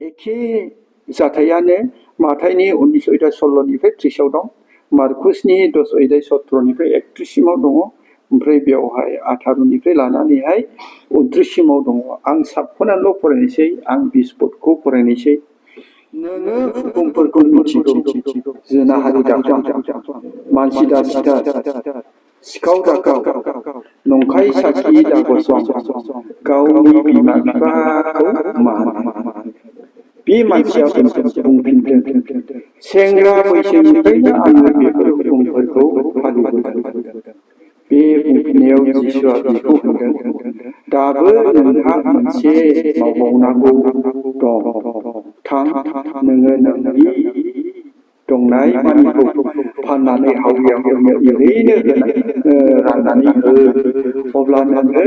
एखे जाथायानो माथाइनि 19 अध्याय 16निफ्राय 30आव दं मार्कुसनि 10 अध्याय 17निफ्राय 31सिमाव दङ ओमफ्राय बेवहाय 18निफ्राय लानानैहाय 29सिमाव दङ आं साबख'नानैल' फरायनोसै आं 20 पदखौ फरायनोसै नोङो हुकुमफोरखौ मिथिगौ जिनाहारि दाख्लाम मानसि दासिथार सिखाव दाखाव नंखाय साखि दागसं गावनि बिमा बिफाखौ मान बे मानसिया बुंफिनदों सेंग्रा बैसोनिफ्रायनो आङो बेफोर हुकुमफोरखौ फालिबोदों बे बुंफिननायाव जिसुआ बिखौ होनदों दाबो नोंहा मोनसे मावबावनांगौ दं थां नोङो नोंनि दंनाय मानिखौ फाननानै हावरिया ओरैनो राननानै हो अब्ला नोङो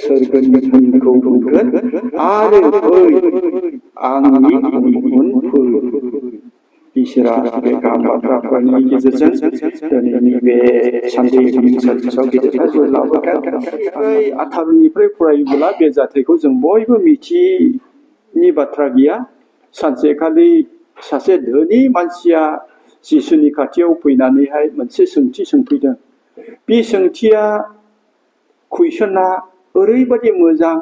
सोरगोनि धोनखौ मोनगोन आरो फै आंनि उन फै इसोरा बे गाहाम बाथ्राफोरनि गेजेरजों दिनैनि बे सानडे इभिनिं सार्भिसाव गेदेरथार जय लाबोथों 18निफ्राय फरायोब्ला बे जाथायखौ जों बयबो मिथिनि बाथ्रा गैया सानसेखालि सासे धोनि मानसिया जिसुनि खाथियाव फैनानैहाय मोनसे सोंथि सोंफैदों बे सोंथिया कुइसना ओरैबादि मोजां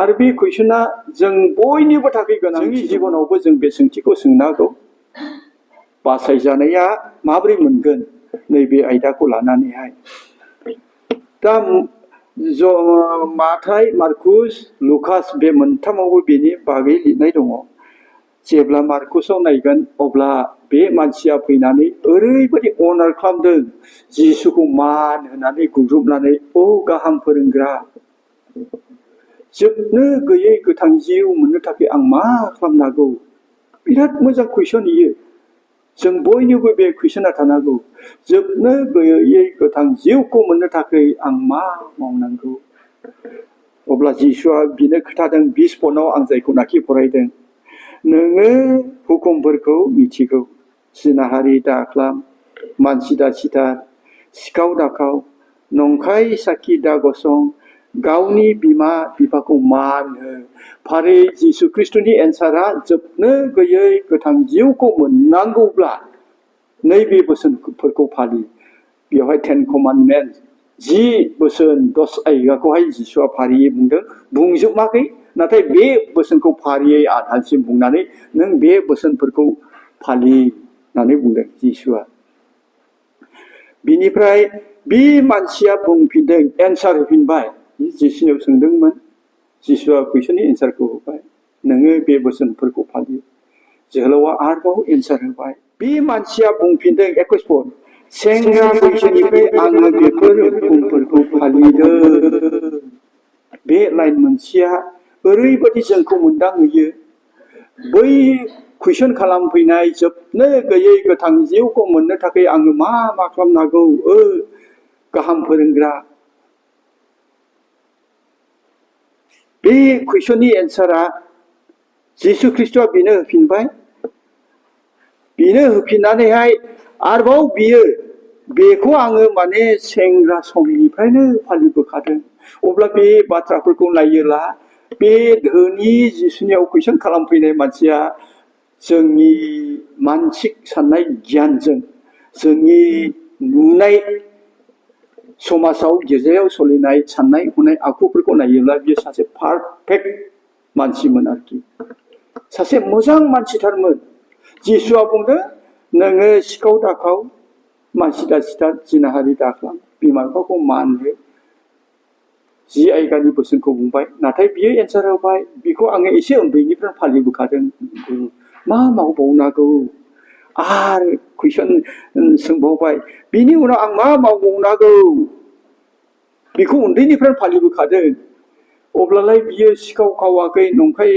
आरो बे कुइसना जों बयनिबो थाखाय गोनां जोंनि जिबनावबो जों बे सोंथिखौ सोंनांगौ बासायजानाया माबोरै मोनगोन नैबे आयदाखौ लानानैहाय दा माथाइ मार्कुस लुकास बे मोनथामावबो बेनि बागै लिरनाय दङ जेब्ला मार्कुसाव नायगोन अब्ला बे मानसिया फैनानै ओरैबायदि अनार खालामदों जिसुखौ मान होनानै गुग्रुबनानै ओ गाहाम फोरोंग्रा जोबनो गैयै गोथां जिउ मोननो थाखाय आं मा खालामनांगौ बिराद मोजां कुइसन इयो जों बयनिबो बे कुइसना थानांगौ जोबनो गैयै गोथां जिउखौ मोननो थाखाय आं मा मावनांगौ अब्ला जिसुआ बिनो खोथादों 20 पदआव आं जायखौनाखि फरायदों नोङो हुकुमफोरखौ मिथिगौ जिनाहारि दाख्लाम मानसि दासिथार सिखाव दाखाव नंखाय साखि दागसं गावनि बिमा बिफाखौ मान हो फारि जिसु ख्रिस्टनि एन्सारा जोबनो गैयै गोथां जिउखौ मोननांगौब्ला नैबे बोसोनफोरखौ फालि बेवहाय 10 कमान्डमेन्ट 10 बोसोन 10 आयगाखौहाय जिसुआ फारियै बुंदों बुंजोबाखै नाथाय बे बोसोनखौ फारियै आधासिम बुंनानै नों बे बोसोनफोरखौ फालि होननानै बुंदों जिसुआ बिनिफ्राय बे मानसिया बुंफिनदों एन्सार होफिनबाय जिसुनियाव सोंदोंमोन जिसुआ कुइसननि एन्सारखौ होबाय नोङो बे बोसोनफोरखौ फालि जोहोलावा आरोबाव एन्सार होबाय बे मानसिया बुंफिनदों 21 पद सेंग्रा बैसोनिफ्राय आङो बेफोर हुकुमफोरखौ फालिदों बे लाइन मोनसेया ओरैबायदि जोंखौ मोनदांहोयो बै कुइसन खालामफैनाय जोबनो गैयै गोथां जिउखौ मोननो थाखाय आङो मा खालामनांगौ गाहाम फोरोंग्रा बे कुइसननि एन्सारा जिसु ख्रिस्टआ बेनो होफिनबाय बेनो होफिननानैहाय आरोबाव बेखौ आङो माने सेंग्रा समनिफ्रायनो फालिबोखादों अब्ला बे बाथ्राफोरखौ नायोब्ला बे धोनि जिसुनियाव कुइसन खालामफैनाय मानसिया जोंनि मानसिक साननाय गियानजों जोंनि नुनाय समाजाव गिर्जायाव सोलिनाय साननाय हनाय आखुफोरखौ नायोब्ला बियो सासे पारफेक्ट मानसिमोन आरोखि सासे मोजां मानसिथारमोन जिसुआ बुंदों नोङो सिखाव दाखाव मानसि दासिथार जिनाहारि दाख्लाम बिमा बिफाखौ मान हो 10 आयगानि बोसोनखौ बुंबाय नाथाय बियो एन्सार होबाय बेखौ आङो एसे उन्दैनिफ्राय फालिबोखादों मा मावबावनांगौ आरो कुइसन सोंबावबाय बिनि उनाव आं मा मावबावनांगौ बेखौ उन्दैनिफ्राय फालिबोखादों अब्लालाय बियो सिखाव खावाखै नंखाय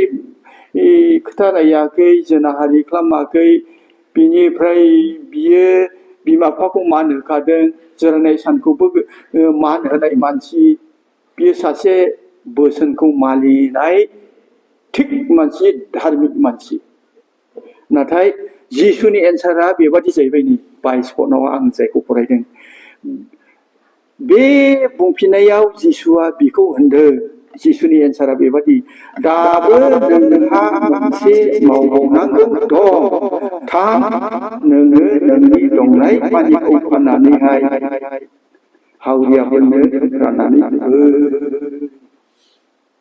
खोथा रायाखै जिनाहारि खालामाखै बिनिफ्राय बियो बिमा बिफाखौ मान होखादों जिरायनाय सानखौबो मान होनाय मानसि बियो सासे बोसोनखौ मानिनाय थिग मानसि धार्मिक मानसि नाथाय जिसुनि एन्सारा बेबादि जाहैबाय नै 22 पदआव आं जायखौ फरायदों बे बुंफिननायाव जिसुआ बिखौ होनदों जिसुनि एन्सारा बेबादि दाबो नोंहा मोनसे मावबावनांगौ दं थां नोङो नोंनि दंनाय मानिखौ फाननानैहाय हावरियाफोरनो राननानै हो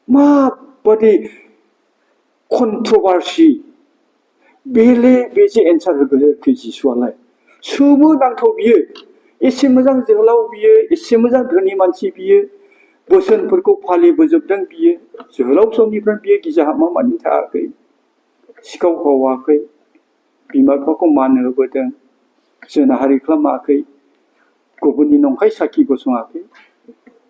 माबादि कन्ट्रभार्सि बेले बेजे एन्सार होगोन जिसुआलाय सोमोनांथाव बियो एसे मोजां जोहोलाव बियो एसे मोजां धोनि मानसि बियो बोसोनफोरखौ फालिबोजोबदों बियो जोहोलाव समनिफ्राय बियो गिजाहाबमा मानि थायाखै सिखाव खावाखै बिमा बिफाखौ मान होबोदों जोनाहारि खालामाखै गुबुननि नंखाय साखि गसङाखै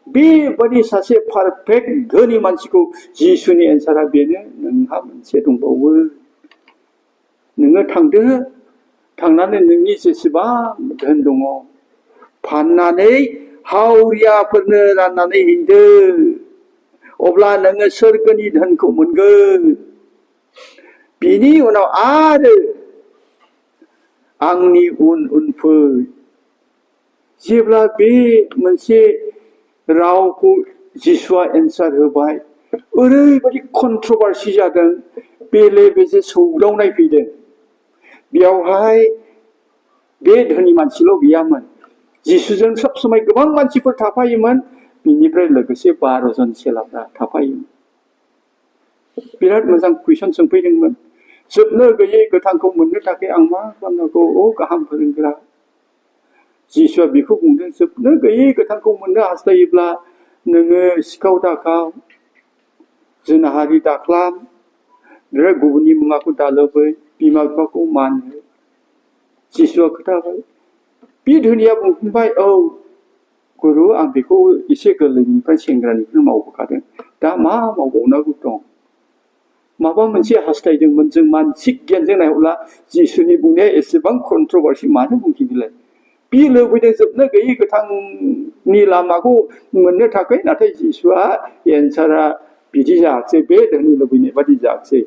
बेबादि सासे पारफेक्ट धोनि मानसिखौ जिसुनि एन्सारा बेनो नोंहा मोनसे दंबावो नोङो थांदो थांनानै नोंनि जेसेबां धोन दङ फाननानै हावरियाफोरनो राननानै हैदो अब्ला नोङो सोरगोनि धोनखौ मोनगोन बिनि उनाव आरो आंनि उन उन फै जेब्ला बे मोनसे रावखौ जिसुआ एन्सार होबाय ओरैबायदि कन्ट्रभार्सि जादों बेले बेजे सौदावनाय फैदों बेयावहाय बे धोनि मानसिल' गैयामोन जिसुजों सब समाय गोबां मानसिफोर थाफायोमोन बिनिफ्राय लोगोसे 12 जन चेलाफ्रा थाफायोमोन बिराद मोजां कुइसन सोंफैदोंमोन जोबनो गैयै गोथांखौ मोननो थाखाय आं मा खालामनांगौ गाहाम फोरोंग्रा जिसुआ बेखौ बुंदों जोबनो गैयै गोथांखौ मोननो हास्थायोब्ला नोङो सिखाव दाखाव जोनाहारि दाख्लाम गुबुननि मुवाखौ दालोबै बिमा बिफाखौ मान हो जिसुआ खोथाबाय बे धोनिया बुंफिनबाय औ गुरु आं बेखौ एसे गोरलैनिफ्राय सेंग्रानिफ्राय मावबोखादों दा मा मावबावनांगौ दं माबा मोनसे हास्थायदोंमोन जों मानसिक गियानजों नायहरब्ला जिसुनि बुंनाया एसेबां कन्ट्रभार्सि मानो बुंखिबिलाय बे लुबैदों जोबनो गैयै गोथांनि लामाखौ मोननो थाखाय नाथाय जिसुआ एन्सारा बिदि जायाखिसै बे धोनि लुबैनाय बादि जायाखिसै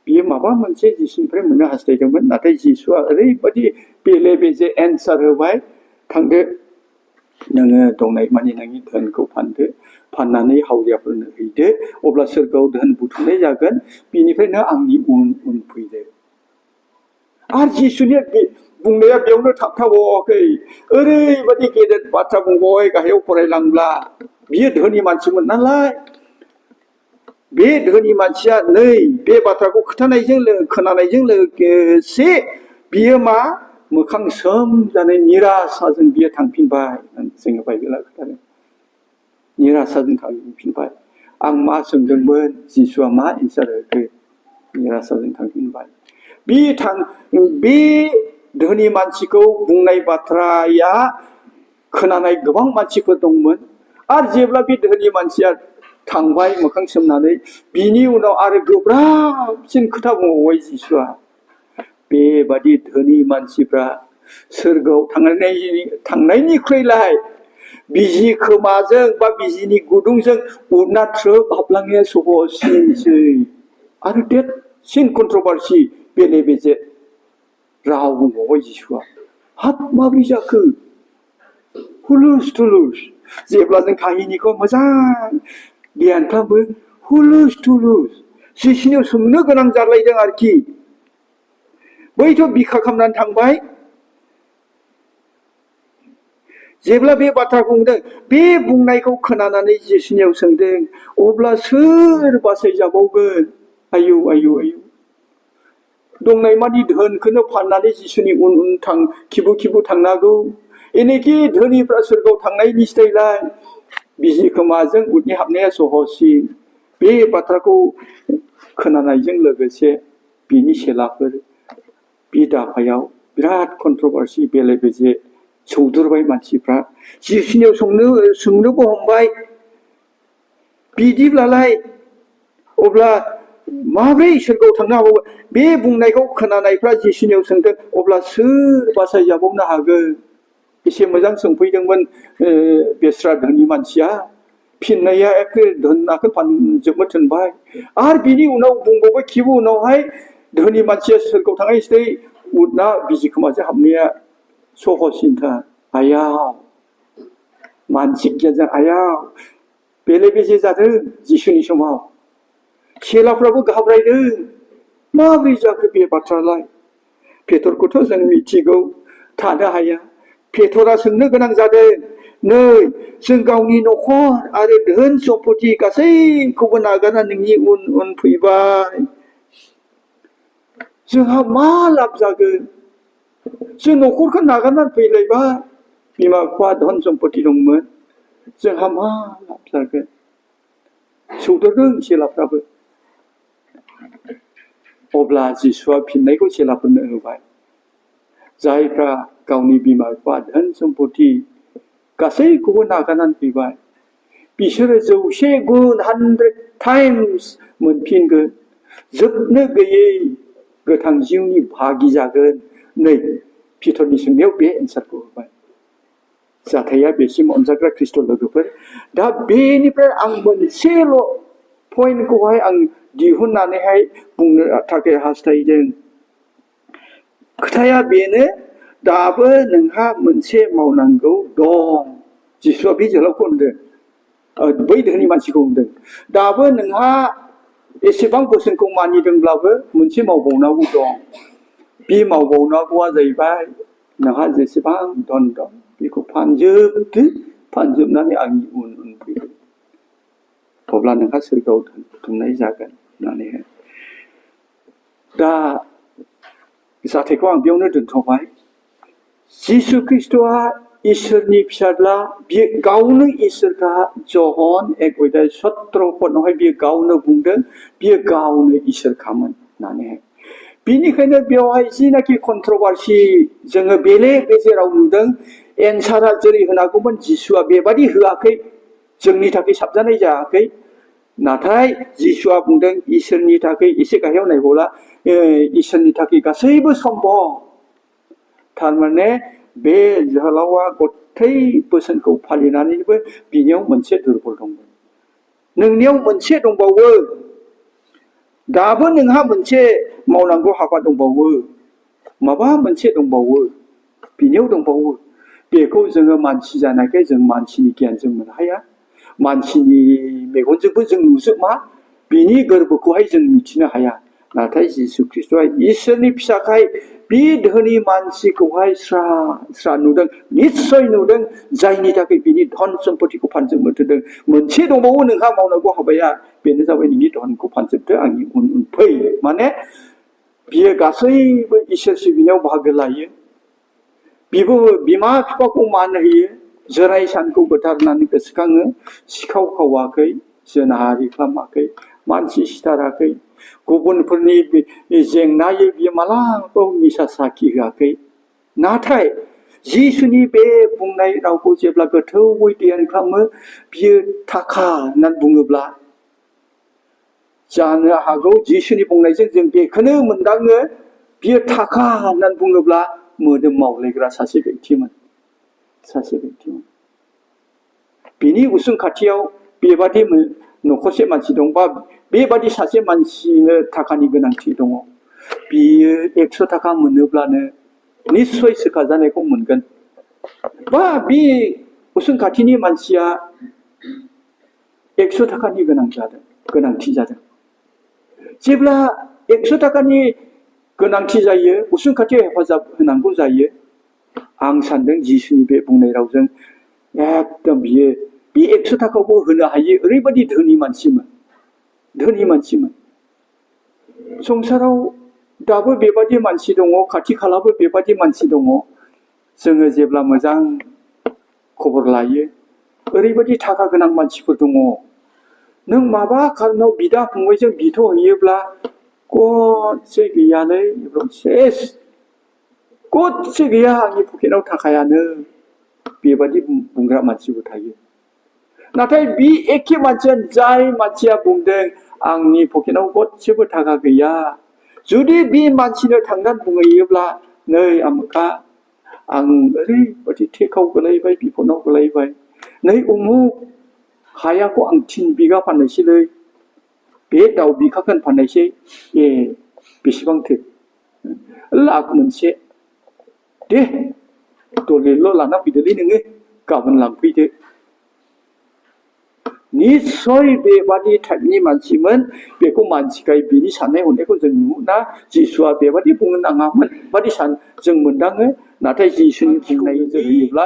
बियो माबा मोनसे जिसुनिफ्राय मोननो हास्थायदोंमोन नाथाय जिसुआ ओरैबायदि बेले बेजे एन्सार होबाय थांदो नोङो दंनाय मानि नोंनि धोनखौ फानदो फाननानै हावरियाफोरनो हैदो अब्ला सोरगोआव धोन बुथुमनाय जागोन बिनिफ्राय नों आंनि उन उन फैदो आरो जिसुनि बुंनाया बेयावनो थाबथाबावाखै ओरैबायदि गेदेर बाथ्रा बुंबाय गाहायाव फरायलांब्ला बियो धोनि मानसिमोन नालाय बे धोनि मानसिया नै बे बाथ्राखौ खोनानायजों लोगोसे बियो मा मोखां सोम जानाय निरासाजों बियो थांफिनबाय जोङो बाइबेला खोथादों निरासाजों थांफिनबाय आं मा सोंदोंमोन जिसुआ मा एन्सार होखो निरासाजों थांफिनबाय बे धोनि मानसिखौ बुंनाय बाथ्राया खोनानाय गोबां मानसिफोर दंमोन आरो जेब्ला बे धोनि मानसिया थांबाय मोखां सोमनानै बिनि उनाव आरो गोब्राबसिन खोथा बुंबावबाय जिसुआ बेबादि धोनि मानसिफ्रा सोरगोआव थांनायनिख्रुइलाय बिजि खोमाजों बा बिजिनि गुदुंजों उरना थ्रोब हाबलांनाया सहजसिनसै आरो देरसिन कन्ट्रभार्सि बेले बेजे राव बुंबावबाय जिसुआ हाब माबोरै जाखो हुलुस थुलुस जेब्ला जों काहिनिखौ मोजां गियान खालामो हुलुस थुलुस जिसुनियाव सोंनो गोनां जालायदों आरोखि बैथ' बिखा खालामनानै थांबाय जेब्ला बे बाथ्राखौ बुंदों बे बुंनायखौ खोनानानै जिसुनियाव सोंदों अब्ला सोर बासायजाबावगोन आयौ आयौ आयौ दंनाय मानि धोनखौनो फाननानै जिसुनि उन उन खिबु खिबु थांनांगौ एनेखि धोनिफ्रा सोरगोआव थांनाय निस्थायलाय बिजि खोमाजों उदनि हाबनाया सहजसिन बे बाथ्राखौ खोनानायजों लोगोसे बिनि सेलाफोर बे दाफायाव बिराद कन्ट्रभार्सि बेले बेजे सौदुरबाय मानसिफ्रा जिसुनियाव सोंनोबो हमबाय बिदिब्लालाय अब्ला माब्रै सोरगोआव थांनो हाबावगोन बे बुंनायखौ खोनानायफ्रा जिसुनियाव सोंदों अब्ला सोर बासायजाबावनो हागोन एसे मोजां सोंफैदोंमोन बेस्रा धोनि मानसिया फिननाया एखे धोनाखौ फानजोबनो थिनबाय आरो बिनि उनाव बुंबावबाय खिबु उनावहाय धोनि मानसिया सोरगोआव थांनायसै उदना बिजि खोमाजों हाबनाया सहजसिनथार आयाव मानसिक गियानजों आयाव बेले बेजे जादों जिसुनि समाव चेलाफ्राबो घाबरायदों माबोरै जाखो बे बाथ्रालाय पेटरखौथ' जों मिथिगौ थानो हाया पेटरा सोंनो गोनां जादों नै जों गावनि न'खर आरो धोन सम्पति गासैखौबो नागारना नोंनि उन उन फैबाय जोंहा मा लाब जागोन जों न'खरखौ नागारनानै फैलायबाय बिमा बिफा धन सम्पति दंमोन जोंहा मा लाब जागोन सौदोदों चेलाफ्राबो अब्ला जिसुआ फिननायखौ चेलाफोरनो होबाय जायफ्रा गावनि बिमा बिफा धन सम्पति गासैखौबो नागारनानै फैबाय बिसोरो 100 गुन 100 टाइम्स मोनफिनगोन जोबनो गैयै गोथां जिउनि भागि जागोन नै पिटरनि सोंनायाव बे एन्सारखौ होबाय जाथाया बेसिम अनजाग्रा ख्रिस्ट' लोगोफोर दा बेनिफ्राय आं मोनसेल' पइन्टखौहाय आं दिहुननानैहाय बुंनो थाखाय हास्थायदों खोथाया बेनो दाबो नोंहा मोनसे मावनांगौ दं जिसुआ बे जोलावखौ होनदों बै धोनि मानसिखौ होनदों दाबो नोंहा एसेबां बोसोनखौ मानिदोंब्लाबो मोनसे मावबावनांगौ दं बे मावबावनांगौआ जाहैबाय नोंहा जेसेबां धन दं बेखौ फानजोबदो फानजोबनानै आंनि उन उन फैदो अब्ला नोंहा सोरगोआव दोनथुमनाय जागोन होननानैहाय दा जाथायखौ आं बेयावनो दोनथ'बाय जिसु ख्रिस्ट'आ इसोरनि फिसाज्ला बियो गावनो इसोरखा जहन 1:17 बियो गावनो बुंदों बियो गावनो इसोरखामोन होननानैहाय बिनिखायनो बेवहाय जिनाखि कन्ट्रभार्सि जोङो बेले बेजेराव नुदों एन्सारा जेरै होनांगौमोन जिसुआ बेबादि होआखै जोंनि थाखाय साबजानाय जायाखै नाथाय जिसुआ बुंदों इसोरनि थाखाय एसे गाहायाव नायबावला इसोरनि थाखाय गासैबो सम्भब थारमाने बे जोहोलावा गथै बोसोनखौ फालिनानैबो बिनियाव मोनसे दुर्बल दंमोन नोंनियाव मोनसे दंबावो दाबो नोंहा मोनसे मावनांगौ हाबा दंबावो माबा मोनसे दंबावो बिनियाव दंबावो बेखौ जोङो मानसि जानायखाय जों मानसिनि गियानजों मोननो हाया मानसिनि मेगनजोंबो जों नुजोबा बिनि गोरबोखौहाय जों मिथिनो हाया नाथाय जिसु ख्रिस्ट'आ इसोरनि फिसाखाय बे धोनि मानसिखौहाय स्रा स्रा नुदों निस्सय नुदों जायनि थाखाय बिनि धन सम्पतिखौ फानजोबनो थोदों मोनसे दंबावो नोंहा मावनांगौ हाबाया बेनो जाबाय नोंनि धनखौ फानजोबदो आंनि उन उन फै माने बियो गासैबो इसोर सिबिनायाव बाहागो लायो बिबो बिमा बिफाखौ मान होयो जोराय सानखौ गोथारनानै गोसोखाङो सिखाव खावाखै जोनाहारि खालामाखै मानसि सिथाराखै गुबुनफोरनि जेंनायै बियो मालाबाबो मिसा साखि होआखै नाथाय जिसुनि बे बुंनाय रावखौ जेब्ला गोथौयै ध्यान खालामो बियो थाखा होननानै बुङोब्ला जानो हागौ जिसुनि बुंनायजों जों बेखौनो मोनदाङो बियो थाखा होननानै बुङोब्ला मोदोम मावलायग्रा सासे व्यक्तिमोन बिनि उसुं खाथियाव बेबादि न'खरसे मानसि दं बा बेबादि सासे मानसिनो थाखानि गोनांथि दङ बियो 100 थाखा मोनोब्लानो निस्सय सोखाजानायखौ मोनगोन बा बे उसुं खाथिनि मानसिया 100 थाखानि गोनांथि जादों जेब्ला 100 थाखानि गोनांथि जायो उसुं खाथियाव हेफाजाब होनांगौ जायो आं सानदों जिसुनि बे बुंनाय रावजों एकदम बियो बे 100 थाखाखौ होनो हायो ओरैबायदि धोनि मानसिमोन संसाराव दाबो बेबादि मानसि दङ खाथि खालाबो बेबादि मानसि दङ जोङो जेब्ला मोजां खबर लायो ओरैबायदि थाखा गोनां मानसिफोर दङ नों माबा खारनाव बिदा फंबायजों बिथ' हैयोब्ला गदसे गैयालै सेस गदसे गैया आंनि पकेटाव थाखायानो बेबादि बुंग्रा मानसिबो थायो नाथाय बे एखे मानसिया जाय मानसिया बुंदों आंनि पकेटाव गदसेबो थाखा गैया जुदि बे मानसिनो थांनानै बुंहैयोब्ला नै आमुखा आं ओरैबादि टेकाव गोलैबाय बिपदआव गोलैबाय नै उमुक हायाखौ आं 3 बिघा फाननायसैलै बे दाउ बिखाखौनो फाननायसै बेसेबांथो लाख मोनसे दे दलेल' लाना फैदोलै नोङो गाबोन लांफैदो निस्सय बेबादि टाइपनि मानसिमोन बेखौ मानसिखाय बिनि साननाय हनायखौ जों नुना जिसुआ बेबादि बुंनो नाङामोन बादि जों मोनदाङो नाथाय जिसुनि बुंनाय होयोब्ला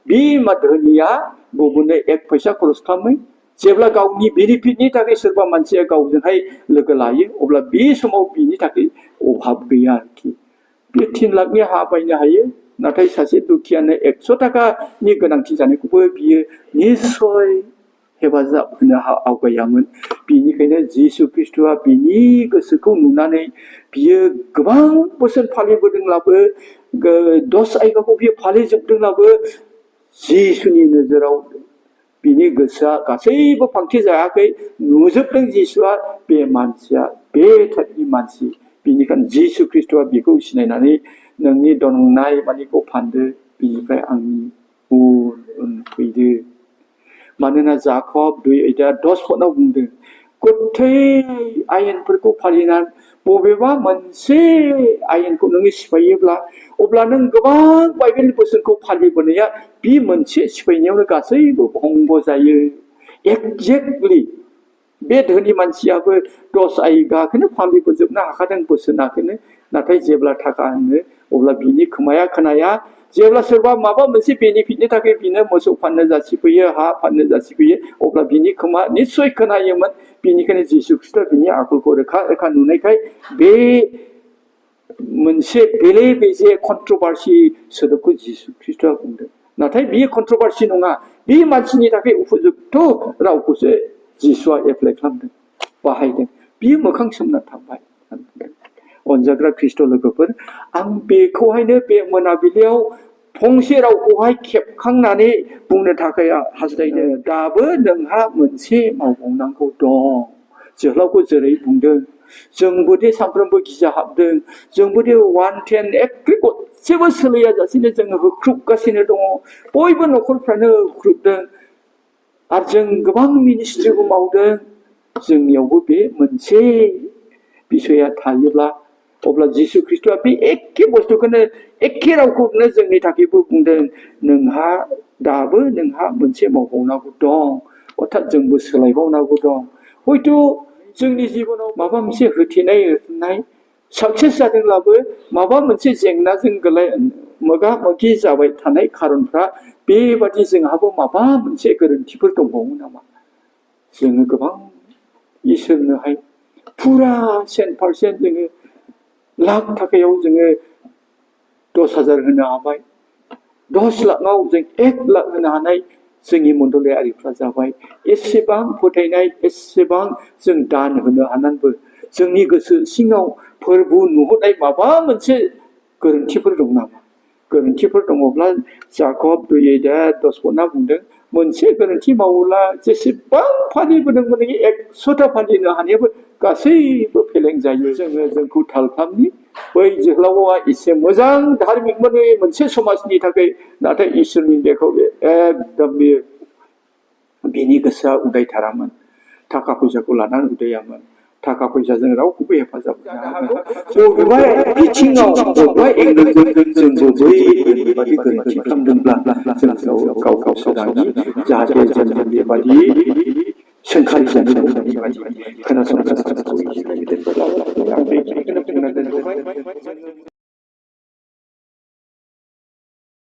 बे धोनिया गुबुननो 1 फैसा खरस खालामो जेब्ला गावनि बेनिफिटनि थाखाय सोरबा मानसिया गावजोंहाय लोगो लायो अब्ला बे समाव बिनि थाखाय अभाब गैया आरोखि बे 3 लाखनि हा बायनो हायो नाथाय सासे दुखियानो 100 थाखानि गोनांथि जानायखौबो बियो निस्सय हेफाजाब होनो आवगायामोन बिनिखायनो जिसु ख्रिस्टआ बिनि गोसोखौ नुनानै बियो गोबां बोसोर फालिबोदोंब्लाबो 10 आयगाखौ बियो फालिजोबदोंब्लाबो जिसुनि नोजोराव बिनि गोसोआ गासैबो फांथि जायाखै नुजोबदों जिसुआ बे मानसिया बे टाइपनि मानसि बिनिखायनो जिसु ख्रिस्टआ बिखौ सिनायनानै नोंनि दंनाय मानिखौ फानदो बिनिफ्राय आंनि उन फैदो मानोना जाकब 2:10 पदआव बुंदों गथै आयेनफोरखौ फालिनानै बबेबा मोनसे आयेनखौ नों सिफायोब्ला अब्ला नों गोबां बाइबेल बोसोनखौ फालिबोनाया बे मोनसे सिफायनायावनो गासैबो भंग जायो एक्जेक्टलि बे धोनि मानसियाबो 10 आयगाखौनो फालिबोजोबनो हाखादों बोसोनाखौनो नाथाय जेब्ला थाखा होनो अब्ला बिनि खोमाया खोनाया जेब्ला सोरबा माबा मोनसे बेनिफिटनि थाखाय बिनो मोसौ फाननो जासिफैयो हा फाननो जासिफैयो अब्ला बिनि खोमा निस्सय खोनायोमोन बिनिखायनो जिसु ख्रिस्टआ बिनि आखलखौ रोखा रोखा नुनायखाय बे मोनसे बेले बेजे कन्ट्रोभार्सि सोदोबखौ जिसु ख्रिस्टआ बुंदों नाथाय बियो कन्ट्रोभार्सि नङा बे मानसिनि थाखाय उपयुक्त रावखौसो जिसुआ एप्लाइ खालामदों बाहायदों बियो मोखां सोमना थाबाय अनजाग्रा ख्रिस्ट' लोगोफोर आं बेखौहायनो बे मोनाबिलियाव फंसे रावखौहाय खेबखांनानै बुंनो थाखाय हास्थायदों दाबो नोंहा मोनसे मावबावनांगौ दं जोहोलावखौ जेरै बुंदों जोंबोदि सानफ्रोमबो गिजाहाबदों जोंबोदि 110 एखे गदसेबो सोलियाजासेनो जोङो होख्रुबगासिनो दङ बयबो न'खरफ्रानो होख्रुबदों आरो जों गोबां मिनिस्ट्रिबो मावदों जोंनियावबो बे मोनसे बिसया थायोब्ला अब्ला जिसु ख्रिस्टआ बे एखे बुस्थुखौनो एखे रावखौनो जोंनि थाखायबो बुंदों दाबो नोंहा मोनसे मावबावनांगौ दं अर्थात जोंबो सोलायबावनांगौ दं हयथ' जोंनि जिबनाव माबा मोनसे होथेनाय साक्सेस जादोंब्लाबो माबा मोनसे जेंनाजों मोगा मोगि जाबाय थानाय खारनफ्रा बेबादि जोंहाबो माबा मोनसे गोरोन्थिफोर दंबावो नामा जोङो गोबां इसोरनोहाय फुरा 100% जोङो लाख थाखायाव जोङो 10,000 होनो हाबाय 10 लाखआव जों 1 लाख होनो हानाय जोंनि मण्डलियारिफ्रा जाबाय एसेबां फोथायनाय एसेबां जों दान होनो हानानैबो जोंनि गोसो सिङाव फोरबो नुहुरनाय माबा मोनसे गोरोन्थिफोर दं नामा गोरोन्थिफोर दङब्ला जाकब 2:10 बुंदों मोनसे गोरोन्थि मावोब्ला जेसेबां फालिबोदोंमोन 100ता फालिनो हानायाबो गासैबो फेलें जायो जोंखौ थाल खालामनि बै जोहोलावआ एसे मोजां धार्मिकमोन मोनसे समाजनि थाखाय नाथाय इसोरनि देखौ एकदम बिनि गोसोआ उदायथारामोन थाखा फैसाखौ लानानै उदायामोन थाखा फैसाजों रावखौबो हेफाजाब होनो हागौ बबेबा बिथिङाव बबेबा एंगलजों जोंबो बैबादि गोरोन्थि खालामदोंब्ला जों गाव सोदांनि जाहाथे जों बेबादि सोंखारि जानो बेबादि